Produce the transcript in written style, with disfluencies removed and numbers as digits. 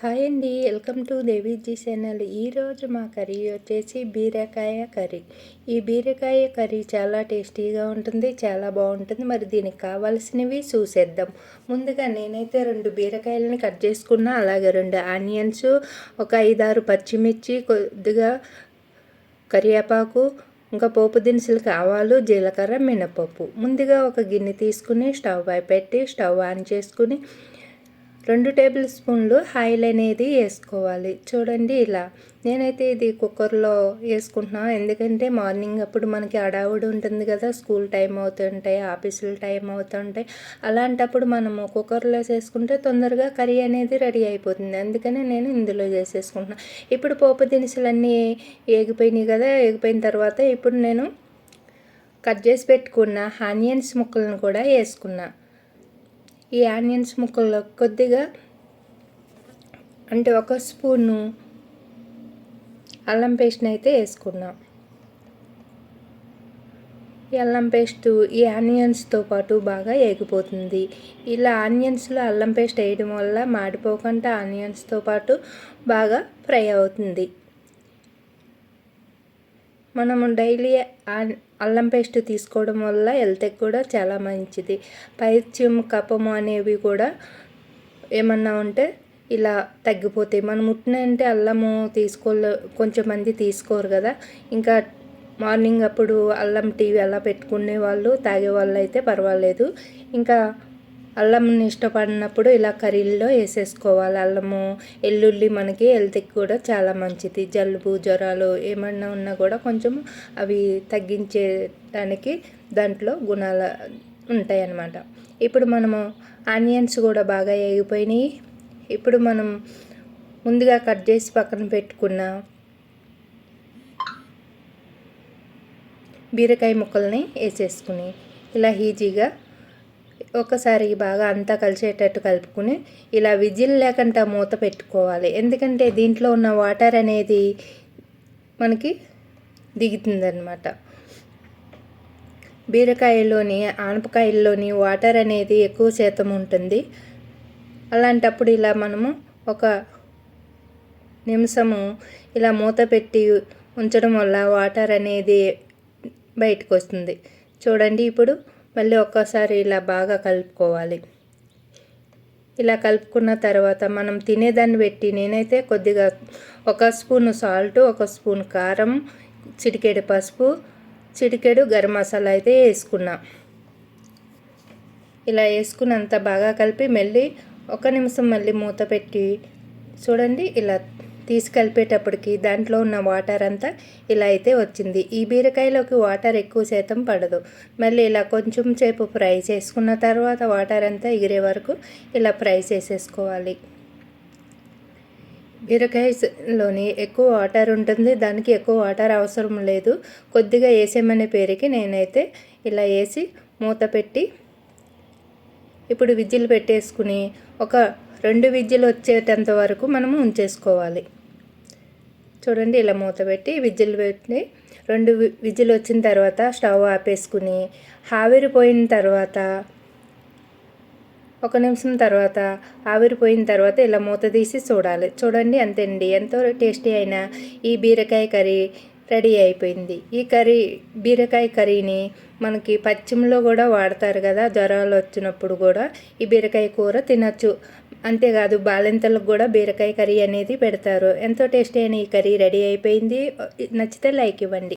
Hi అండి, welcome to Deviji channel. ఈరోజు మా కర్రీ వచ్చేసి బీరకాయ కర్రీ. ఈ బీరకాయ కర్రీ చాలా టేస్టీగా ఉంటుంది, చాలా బాగుంటుంది. మరి దీనికి కావాల్సినవి చూసేద్దాం. ముందుగా నేనైతే 2 బీరకాయలని కట్ చేసుకున్నా, అలాగే 2 ఆనియన్స్, ఒక 5-6 పచ్చిమిర్చి, కొద్దిగా కరివేపాకు, ఇంకా పోపు దినుసులకు ఆవాలు, జీలకర్ర, మినపప్పు. ముందుగా ఒక గిన్నె తీసుకుని స్టవ్ పై పెట్టి స్టవ్ ఆన్ చేసుకుని 2 టేబుల్ స్పూన్లు ఆయిల్ అనేది వేసుకోవాలి. చూడండి ఇలా నేనైతే ఇది కుక్కర్లో వేసుకుంటున్నాను. ఎందుకంటే మార్నింగ్ అప్పుడు మనకి హడావుడి ఉంటుంది కదా, స్కూల్ టైం అవుతుంటాయి, ఆఫీసుల టైం అవుతుంటాయి. అలాంటప్పుడు మనము కుక్కర్లో చేసుకుంటే తొందరగా కర్రీ అనేది రెడీ అయిపోతుంది. అందుకని నేను ఇందులో చేసేసుకుంటున్నాను. ఇప్పుడు పోపు దినుసులన్నీ వేగిపోయినాయి కదా, వేగిపోయిన తర్వాత ఇప్పుడు నేను కట్ చేసి పెట్టుకున్న ఆనియన్స్ ముక్కలను కూడా వేసుకున్నా. ఈ ఆనియన్స్ ముక్కల్లో కొద్దిగా అంటే 1 స్పూను అల్లం పేస్ట్ని అయితే వేసుకున్నాం. ఈ అల్లం పేస్టు ఈ ఆనియన్స్తో పాటు బాగా వేగిపోతుంది. ఇలా ఆనియన్స్లో అల్లం పేస్ట్ వేయడం వల్ల మాడిపోకుండా ఆనియన్స్తో పాటు బాగా ఫ్రై అవుతుంది. మనము డైలీ అల్లం పేస్ట్ తీసుకోవడం వల్ల హెల్త్కి కూడా చాలా మంచిది. పైత్యం, కఫము అనేవి కూడా ఏమన్నా ఉంటే ఇలా తగ్గిపోతాయి. మనం అంటే అల్లము కొంచెం మంది తీసుకోరు కదా. ఇంకా మార్నింగ్ అప్పుడు అల్లం టీ అలా పెట్టుకునే వాళ్ళు, తాగే వాళ్ళు అయితే పర్వాలేదు. ఇంకా అల్లంని ఇష్టపడినప్పుడు ఇలా కర్రీల్లో వేసేసుకోవాలి. అల్లము, వెల్లుల్లి మనకి హెల్త్కి కూడా చాలా మంచిది. జలుబు, జ్వరాలు ఏమన్నా ఉన్నా కూడా కొంచెం అవి తగ్గించేదానికి దాంట్లో గుణాలు ఉంటాయన్నమాట. ఇప్పుడు మనము ఆనియన్స్ కూడా బాగా వేగిపోయినాయి. ఇప్పుడు మనం ముందుగా కట్ చేసి పక్కన పెట్టుకున్న బీరకాయ ముక్కల్ని వేసేసుకుని ఇలా ఈజీగా ఒకసారి బాగా అంతా కలిసేటట్టు కలుపుకుని ఇలా విజిల్ లేకుండా మూత పెట్టుకోవాలి. ఎందుకంటే దీంట్లో ఉన్న వాటర్ అనేది మనకి దిగుతుందన్నమాట. బీరకాయలోని, ఆనపకాయల్లోని వాటర్ అనేది ఎక్కువ శాతం ఉంటుంది. అలాంటప్పుడు ఇలా మనము 1 నిమిషము ఇలా మూత పెట్టి ఉంచడం వల్ల వాటర్ అనేది బయటకు వస్తుంది. చూడండి, ఇప్పుడు మళ్ళీ ఒక్కసారి ఇలా బాగా కలుపుకోవాలి. ఇలా కలుపుకున్న తర్వాత మనం తినేదాన్ని పెట్టి నేనైతే కొద్దిగా 1 స్పూను సాల్ట్, 1 స్పూన్ కారం, చిటికెడు పసుపు, చిటికెడు గరం మసాలా అయితే వేసుకున్నా. ఇలా వేసుకున్నంత బాగా కలిపి మళ్ళీ 1 నిమిషం మళ్ళీ మూత పెట్టి చూడండి, ఇలా తీసి కలిపేటప్పటికి దాంట్లో ఉన్న వాటర్ అంతా ఇలా అయితే వచ్చింది. ఈ బీరకాయలోకి వాటర్ ఎక్కువ శాతం పడదు. మళ్ళీ ఇలా కొంచెం సేపు ఫ్రై చేసుకున్న తర్వాత వాటర్ అంతా ఎగిరే వరకు ఇలా ఫ్రై చేసేసుకోవాలి. బీరకాయలోని ఎక్కువ వాటర్ ఉంటుంది, దానికి ఎక్కువ వాటర్ అవసరం లేదు. కొద్దిగా వేసేమనే పేరుకి నేనైతే ఇలా వేసి మూత పెట్టి ఇప్పుడు విజిల్ పెట్టేసుకుని ఒక 2 విజిల్ వచ్చేటంత వరకు మనము ఉంచేసుకోవాలి. చూడండి, ఇలా మూత పెట్టి విజిల్ పెట్టి 2 విజిల్ వచ్చిన తర్వాత స్టవ్ ఆపేసుకుని ఆవిరిపోయిన తర్వాత 1 నిమిషం తర్వాత ఆవిరిపోయిన తర్వాత ఇలా మూత తీసి చూడాలి. చూడండి, అంతేండి, ఎంతో టేస్టీ అయిన ఈ బీరకాయ కర్రీ రెడీ అయిపోయింది. ఈ బీరకాయ కర్రీని మనకి పచ్చిమిలో కూడా వాడతారు కదా, జ్వరాలు వచ్చినప్పుడు కూడా ఈ బీరకాయ కూర తినచ్చు. అంతేకాదు బాలింతలకు కూడా బీరకాయ కర్రీ అనేది పెడతారు. ఎంతో టేస్టీ అయిన ఈ కర్రీ రెడీ అయిపోయింది. నచ్చితే లైక్ ఇవ్వండి.